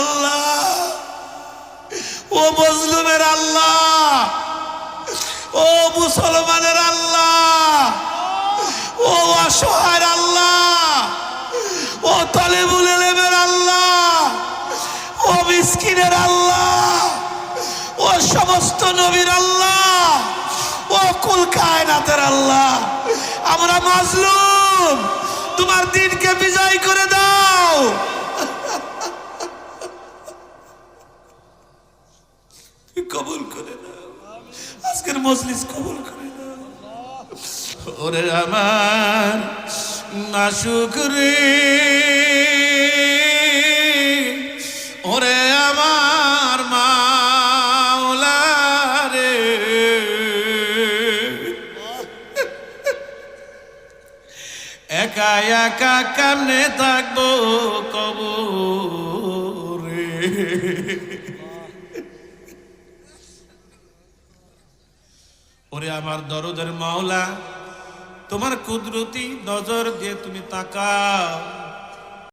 আল্লাহ, ও মজলুমের আল্লাহ, ও মুসলমানের আল্লাহ, ও অসহায়ের আল্লাহ, ও তালেবুল ইলমের আল্লাহ, ও মিসকিনের আল্লাহ, ও সমস্ত নবীর আল্লাহ, ও কুল কায়নাতের আল্লাহ, আমরা মাজলুম, তোমার দিনকে বিজয় করে দাও। কবুল করে দাও, আজকের মজলিস কবুল করে দাও। ওরে আমার নাশুকরি, ওরে আমার মাওলা রে, একা একা কেমনে থাকবো কবরে। ওরে আমার দরদের মাওলা, তোমার কুদরতি নজর দিয়ে তুমি তাকাও।